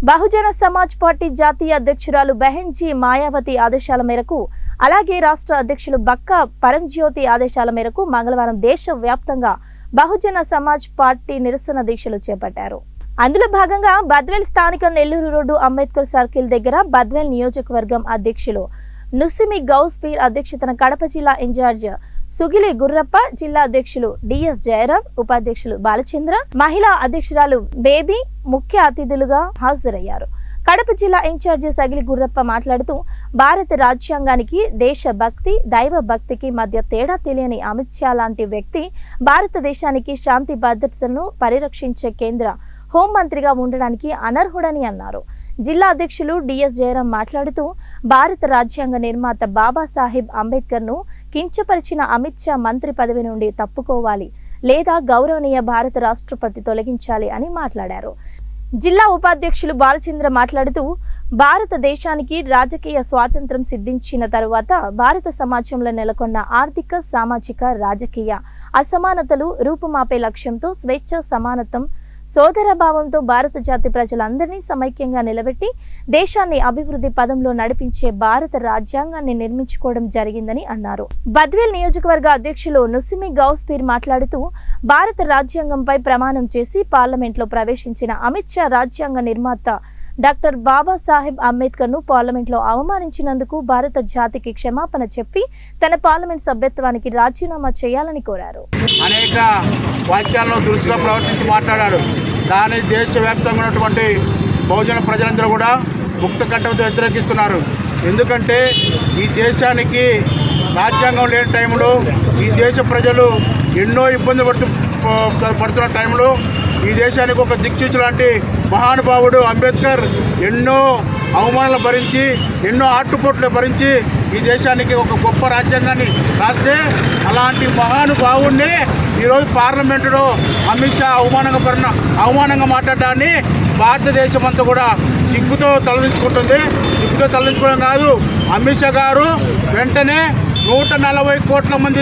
Bahujan Samaj party జాతీయ అధ్యక్షురాలు బెహెన్జీ మాయావతి ఆదేశాల మేరకు అలాగే రాష్ట్ర అధ్యక్షులు బక్కా పరంజ్యోతి ఆదేశాల మేరకు మంగళవారం దేశవ్యాప్తంగా బహుజన సమాజ్ పార్టీ నిరసన దీక్షలు చేపట్టారు. అందులో భాగంగా బద్వేల్ స్థానిక నెల్లూరు రోడ్డు అంబేద్కర్ సర్కిల్ దగ్గర బద్వేల్ నియోజకవర్గం అధ్యక్షులు నుసిమి గౌస్పీర్ అధ్యక్షతన కడప జిల్లా ఇన్ఛార్జ్ సుగిలి గుర్రప్ప, జిల్లా అధ్యక్షులు డిఎస్ జయరాం, ఉపాధ్యక్షులు బాలచంద్ర, మహిళా అధ్యక్షురాలు బేబీ ముఖ్య అతిథులుగా హాజరయ్యారు. కడప జిల్లా ఇన్ఛార్జి సగిలి గుర్రప్ప మాట్లాడుతూ భారత రాజ్యాంగానికి దేశభక్తి, దైవ భక్తికి మధ్య తేడా తెలియని అమిత్ షా లాంటి వ్యక్తి భారతదేశానికి శాంతి భద్రతను పరిరక్షించే కేంద్ర హోంమంత్రిగా ఉండడానికి అనర్హుడని అన్నారు. జిల్లా అధ్యక్షులు డిఎస్ జయరాం మాట్లాడుతూ భారత రాజ్యాంగ నిర్మాత బాబాసాహెబ్ అంబేద్కర్ ను కించపరిచిన అమిత్ షా మంత్రి పదవి నుండి తప్పుకోవాలి లేదా గౌరవనీయ భారత రాష్ట్రపతి తొలగించాలి అని మాట్లాడారు. జిల్లా ఉపాధ్యక్షులు బాలచంద్ర మాట్లాడుతూ భారతదేశానికి రాజకీయ స్వాతంత్రం సిద్ధించిన తరువాత భారత సమాజంలో నెలకొన్న ఆర్థిక, సామాజిక, రాజకీయ అసమానతలు రూపుమాపే లక్ష్యంతో స్వేచ్ఛ, సమానత్వం, సోదరభావంతో భారత జాతి ప్రజలందరినీ సమైక్యంగా నిలబెట్టి దేశాన్ని అభివృద్ధి పదంలో నడిపించే భారత రాజ్యాంగాన్ని నిర్మించుకోవడం జరిగిందని అన్నారు. బద్వేల్ నియోజకవర్గ అధ్యక్షులు నుసిమి గౌస్పీర్ మాట్లాడుతూ భారత రాజ్యాంగంపై ప్రమాణం చేసి పార్లమెంట్లో ప్రవేశించిన అమిత్ షా రాజ్యాంగ నిర్మాత డాక్టర్ బాబాసాహెబ్ అంబేద్కర్ ను పార్లమెంట్ లో అవమానించినందుకు భారత జాతికి క్షమాపణ చెప్పి తన పార్లమెంట్ సభ్యత్వానికి రాజీనామా చేయాలని కోరారు. అనేక వాక్యాలను దురుసుగా ప్రవర్తించి మాట్లాడాడు. దాని దేశవ్యాప్తంగా ఉన్నటువంటి బహుజన ప్రజలందరూ కూడా ముక్త కంఠంతో వ్యతిరేకిస్తున్నారు. ఎందుకంటే ఈ దేశానికి రాజ్యాంగం లేని టైంలో ఈ దేశ ప్రజలు ఎన్నో ఇబ్బందులు పడుతున్న టైంలో ఈ దేశానికి ఒక దిక్సూచి లాంటి మహానుభావుడు అంబేద్కర్ ఎన్నో అవమానాలు భరించి, ఎన్నో ఆటుపోట్లు భరించి ఈ దేశానికి ఒక గొప్ప రాజ్యాంగాన్ని రాస్తే అలాంటి మహానుభావుడిని ఈరోజు పార్లమెంటులో అమిత్ షా అవమానంగా మాట్లాడడాన్ని భారతదేశం అంతా కూడా సిగ్గుతో తలదించుకుంటుంది. సిగ్గుతో తలదించుకోవడం కాదు, అమిత్ షా గారు వెంటనే 140 కోట్ల మంది